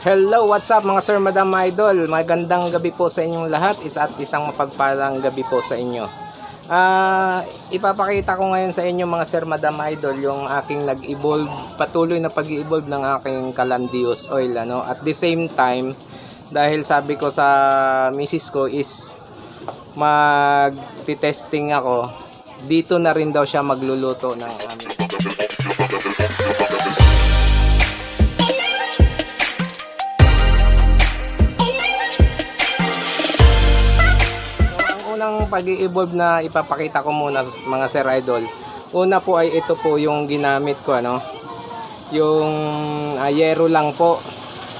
Hello, what's up mga sir, madam, idol? Magandang gabi po sa inyong lahat. Isang mapagpalang gabi po sa inyo. Ipapakita ko ngayon sa inyo mga sir, madam, idol, yung aking nag-evolve, patuloy na pag-evolve ng aking Calandius oil. At the same time, dahil sabi ko sa misis ko is mag-testing ako, dito na rin daw siya magluluto ng aming. Unang pag-i-evolve na ipapakita ko muna mga sir idol. Una po ay ito po yung ginamit ko, yung yero lang po.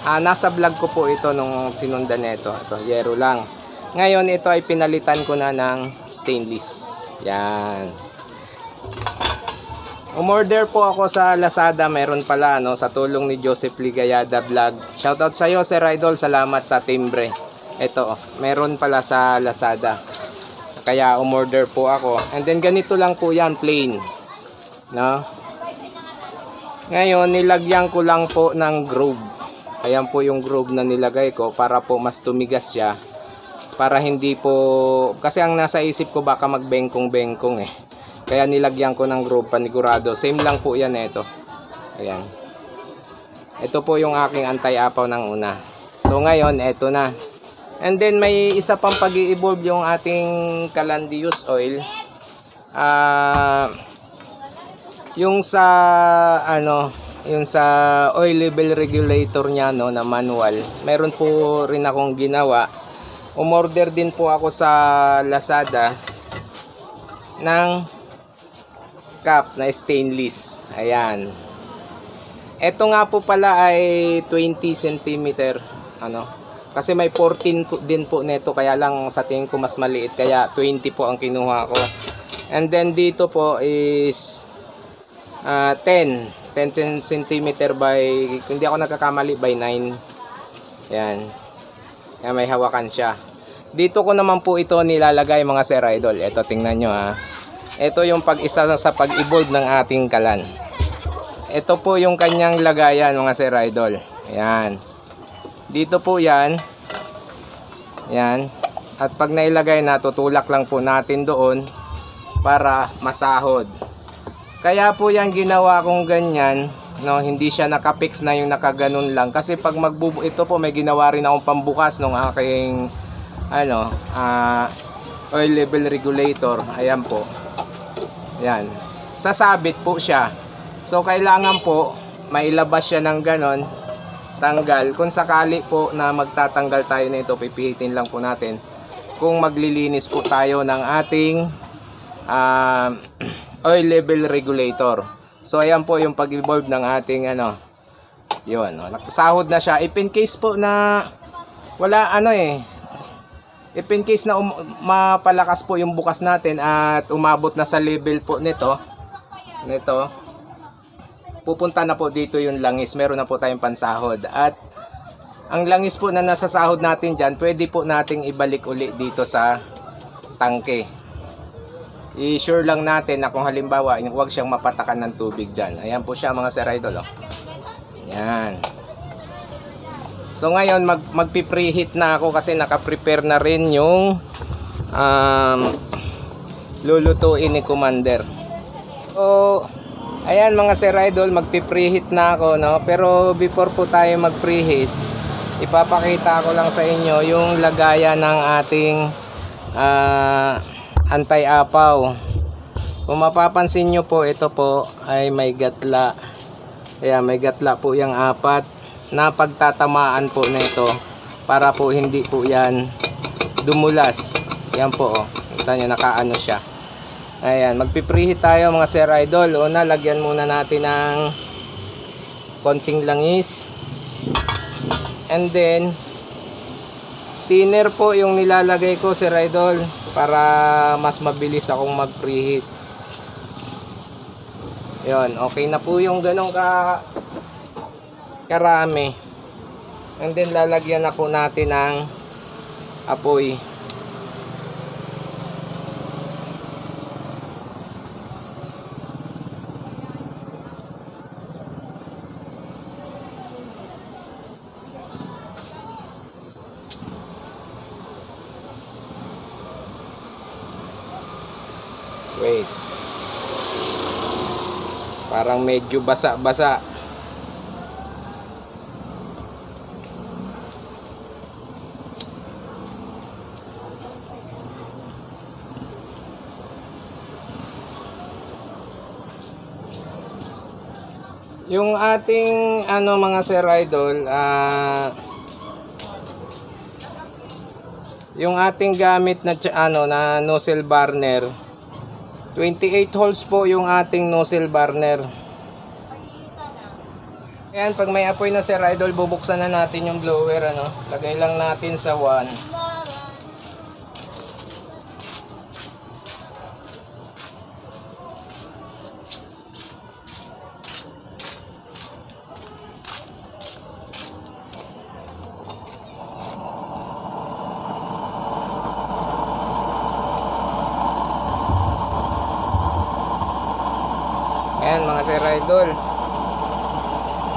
Nasa vlog ko po ito nung sinundan nito. Ito, yero lang. Ngayon ito ay pinalitan ko na ng stainless. Yan. Umorder po ako sa Lazada, meron pala sa tulong ni Joseph Ligayada Vlog. Shoutout sa iyo sir idol, salamat sa timbre. Ito, meron pala sa Lazada. Kaya umorder po ako. And then ganito lang po yan, plain. Ngayon, nilagyan ko lang po ng groove. Ayan po yung groove na nilagay ko para po mas tumigas siya. Para hindi po, kasi ang nasa isip ko baka magbengkong-bengkong eh. Kaya nilagyan ko ng groove panigurado. Same lang po yan ito. Ayan. Ito po yung aking anti-apaw ng una. So ngayon, ito na. And then may isa pang pag-i-evolve yung ating Calandius oil. Yung sa yung sa oil level regulator niya na manual. Meron po rin akong ginawa. Umorder din po ako sa Lazada ng cup na stainless. Ayan. Ito nga po pala ay 20 cm kasi may 14 din po nito, kaya lang sa tingin ko mas maliit, kaya 20 po ang kinuha ko. And then dito po is 10 cm by, hindi ako nagkakamali, by 9. Yan. Yan, may hawakan siya. Dito ko naman po ito nilalagay mga sir idol. Ito, tingnan nyo Ito yung pag-isa sa pag-evolve ng ating kalan. Ito po yung kanyang lagayan mga sir idol. Yan. Dito po yan. Yan. At pag nailagay na, tutulak lang po natin doon para masahod. Kaya po yan ginawa kong ganyan. Hindi siya nakapix na yung nakaganon lang. Kasi pag ito po, may ginawa rin akong pambukas ng aking oil level regulator. Ayan po. Yan. Sasabit po siya. So kailangan po mailabas siya ng ganon. Tanggal. Kung sakali po na magtatanggal tayo nito, pipihitin lang po natin kung maglilinis po tayo ng ating oil level regulator. So ayan po yung pag-evolve ng ating yun, nakasahod na siya. If in case po na wala if in case na mapalakas po yung bukas natin at umabot na sa level po nito, pupunta na po dito yung langis. Meron na po tayong pansahod. At ang langis po na nasa sahod natin dyan, pwede po nating ibalik uli dito sa tangke. I-sure lang natin na kung halimbawa, huwag siyang mapatakan ng tubig dyan. Ayan po siya mga sir idol. Yan. So ngayon, magpipreheat na ako kasi nakaprepare na rin yung lulutuin ni Commander. So ayan mga sir idol, magpi-preheat na ako, pero before po tayo mag-preheat, ipapakita ko lang sa inyo yung lagayan ng ating anti-apaw. Kung mapapansin nyo po, ito po ay may gatla. Ayan, may gatla po yung 4 na pagtatamaan po nito para po hindi po yan dumulas. Yan po, kita nyo, nakaano siya. Ayan, magpipreheat tayo mga sir idol. Una, lagyan muna natin ng konting langis. And then, thinner po yung nilalagay ko sir idol para mas mabilis akong mag-preheat. Yun, okay na po yung ganong karami. And then, lalagyan na po natin ng apoy. Parang medyo basa-basa. Yung ating mga Sir Idol, yung ating gamit na na nozzle burner, 28 holes po yung ating nozzle burner. Ayan, pag may apoy na Sir Idol, bubuksan na natin yung blower, lagay lang natin sa 1. Ayan mga Sir Idol,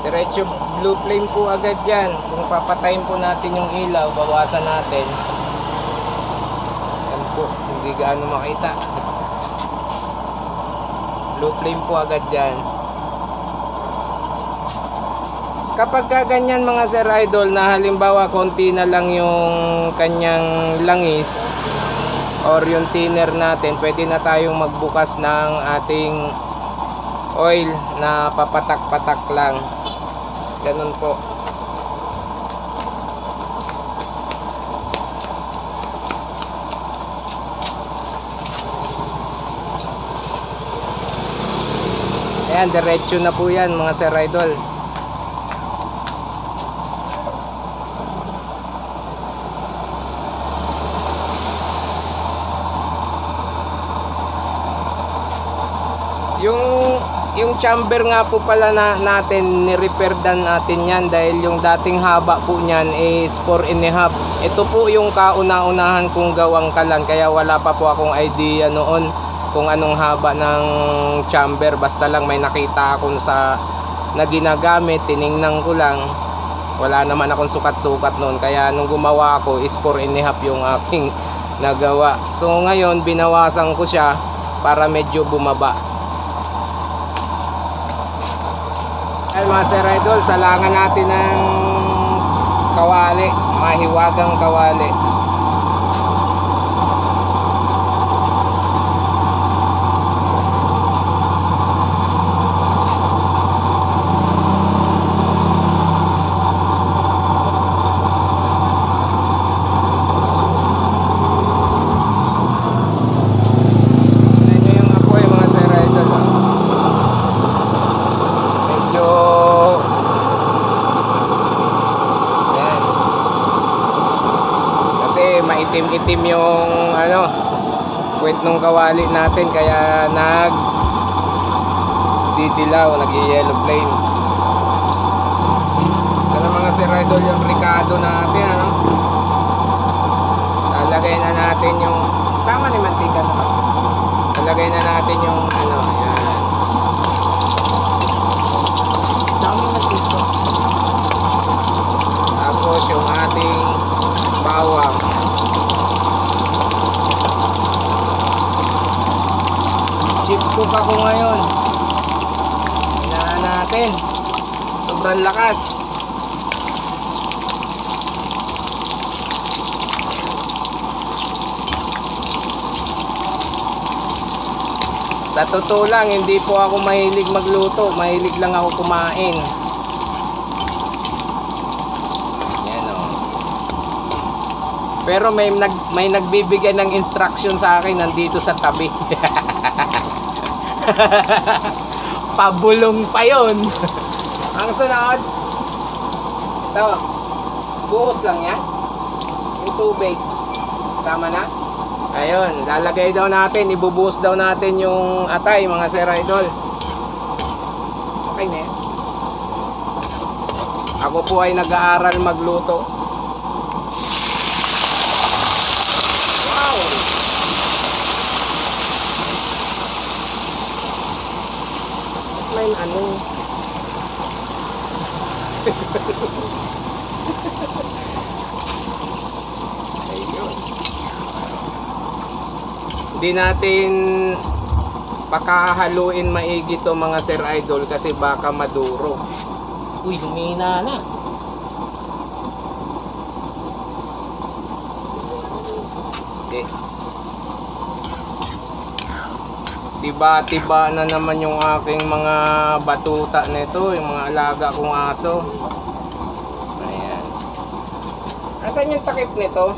diretso blue flame po agad yan. Kung papatayin po natin yung ilaw, bawasan natin. Ayan po, hindi gaano makita. Blue flame po agad yan. Kapag ganyan mga Sir Idol, na halimbawa konti na lang yung kanyang langis or yung thinner natin, pwede na tayong magbukas ng ating oil na papatak-patak lang. Ganun po. Ayan, diretso na po yan mga Sir Idol. Yung chamber nga po pala natin, ni-repair dan natin yan dahil yung dating haba po niyan is 4.5. Ito po yung kauna-unahan kong gawang kalan, kaya wala pa po akong idea noon kung anong haba ng chamber. Basta lang may nakita ako na ginagamit, tiningnan ko lang. Wala naman akong sukat-sukat noon, kaya nung gumawa ako is 4.5 yung aking nagawa. So ngayon binawasan ko siya para medyo bumaba. Ay mga Sir Idol, salangan natin ng kawali, mahiwagang kawali. Itim-itim yung puwet ng kawali natin, kaya didilaw, nag-yellow flame. Ito na mga Sir Idol yung ricado natin, lalagay na natin yung tama ni mantika na. Lalagay na natin yung ayan. Tama mantika. Tapos yung ating bawang. Chip cook ako ngayon. Hinahan natin. Sobrang lakas. Sa totoo lang, hindi po ako mahilig magluto. Mahilig lang ako kumain. Yan o. Pero may nagbibigay ng instruction sa akin nandito sa tabi. Pabulong pa yun. Ang sunod, ito, buhos lang yan yung tubig, tama na. Ayun, lalagay daw natin, ibubuhos daw natin yung atay mga Sir Idol. Okay na yan. Ako po ay nag-aaral magluto. Wow! May Ayun. Hindi natin pakahaluin maigi to mga sir idol kasi baka maduro. Uy, humina na. Okay. Tiba-tiba na naman yung aking mga batuta nito, yung mga alaga kong aso. Ayan. Asan yung takip nito?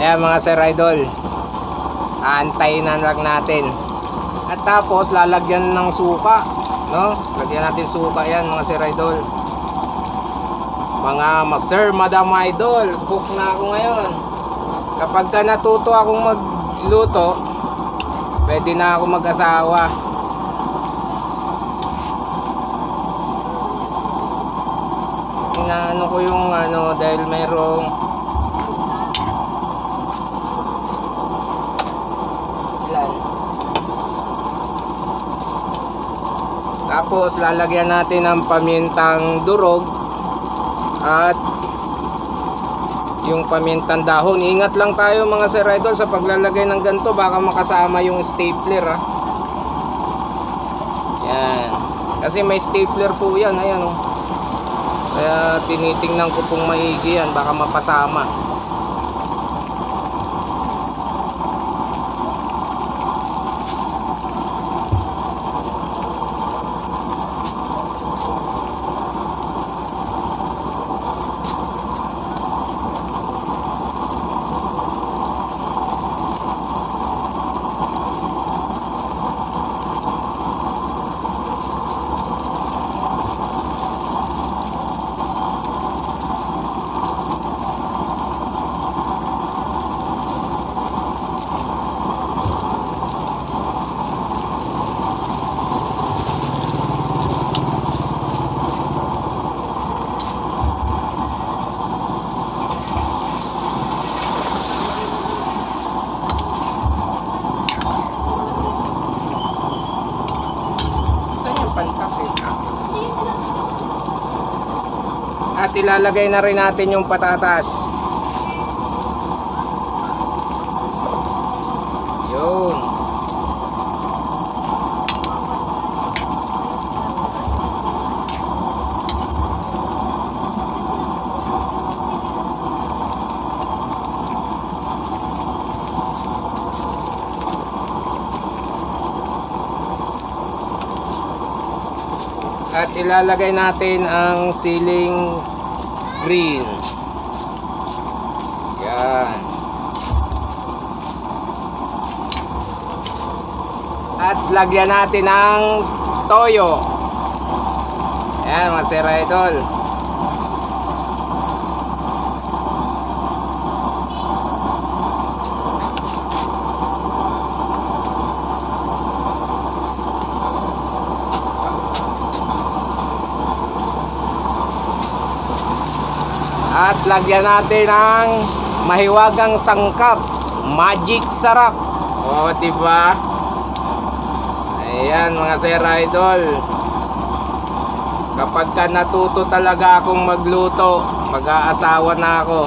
Ayan mga sir idol, aantayin na lang natin. At tapos lalagyan ng suka, no? Lagyan natin suka yan mga sir idol. Mga sir, madam idol, cook na ako ngayon. Kapag ka natuto akong magluto, pwede na ako mag-asawa. Inaano ko yung dahil mayroong tapos lalagyan natin ng pamintang durog at yung pamintang dahon. Ingat lang tayo mga sir idol sa paglalagay ng ganito, baka makasama yung stapler ha. Yan. Kasi may stapler po yan, ayan oh. Kaya tinitingnan ko pong maigi yan, baka mapasama. At ilalagay na rin natin yung patatas. Yun. At ilalagay natin ang siling green. Yan. At lagyan natin ng toyo. Yan mga sir idol. At lagyan natin ng mahiwagang sangkap, magic sarap. Oh, diba? Ayan mga sir idol. Kapag ka natuto talaga akong magluto, mag-aasawa na ako.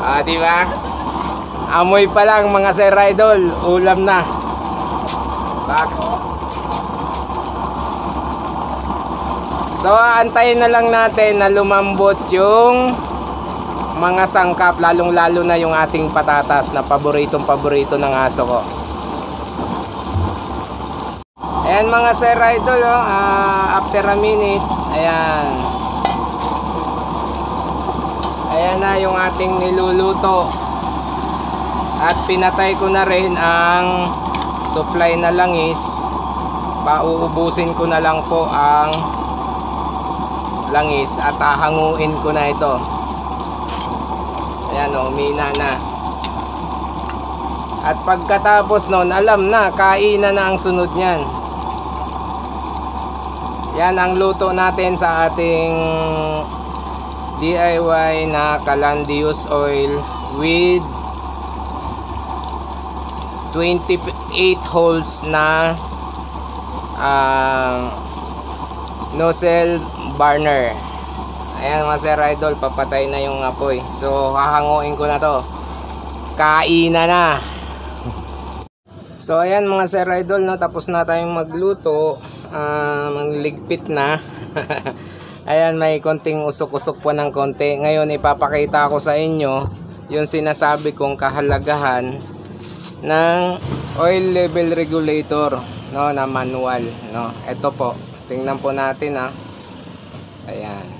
Ah, diba? Amoy pa lang mga sir idol, ulam na. Bak. So antayin na lang natin na lumambot yung mga sangkap, lalong lalo na yung ating patatas na paboritong paborito ng aso ko. Ayan mga sir idol, after a minute, ayan. Ayan na yung ating niluluto. At pinatay ko na rin ang supply na langis. Pauubusin ko na lang po ang langis at hahanguin ko na ito. Ayan o, umina na. At pagkatapos nun, alam na, kainan na ang sunod niyan. Yan ang luto natin sa ating DIY na Calandius oil with 28 holes na nozzle burner. Ayan mga sir idol, papatay na yung apoy. So hahanguin ko na to. Kainan na. So ayan mga sir idol, no, tapos na tayong magluto. Magligpit na. Ayan, may konting usok-usok po ng konti. Ngayon ipapakita ko sa inyo yung sinasabi kong kahalagahan ng oil level regulator, no, na manual, no. Ito po, tingnan po natin, ha. Ayan.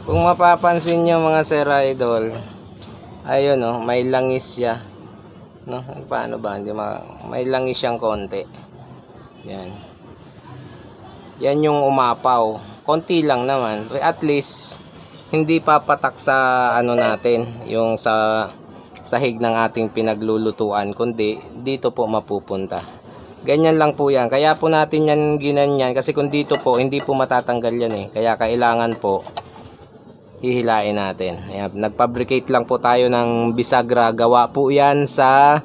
Kung mapapansin nyo mga sir idol, ayun, no, may langis siya, no. Paano ba? May langis siyang konti. Yan. Yan yung umapaw. Konti lang naman. At least hindi papatak sa ano natin, yung sa sahig ng ating pinaglulutuan, kundi dito po mapupunta. Ganyan lang po yan. Kaya po natin yan ginanyan, kasi kung dito po, hindi po matatanggal yan eh. Kaya kailangan po hihilain natin. Ayan, nagfabricate lang po tayo ng bisagra. Gawa po yan sa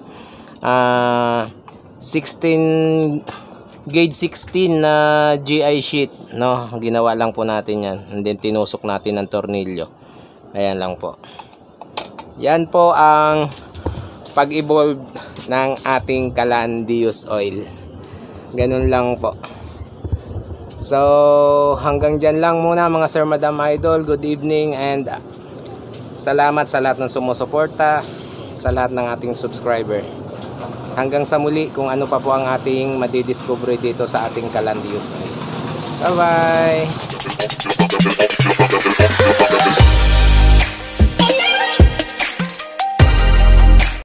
16 gauge 16 na GI sheet, no. Ginawa lang po natin yan, and then tinusok natin ng tornilyo. Ayan lang po. Yan po ang pag-evolve ng ating Calandius oil. Ganun lang po. So hanggang dyan lang muna mga sir, madam, idol. Good evening and salamat sa lahat ng sumusuporta, sa lahat ng ating subscriber. Hanggang sa muli, kung ano pa po ang ating madidiscover dito sa ating Calandius oil. Bye bye.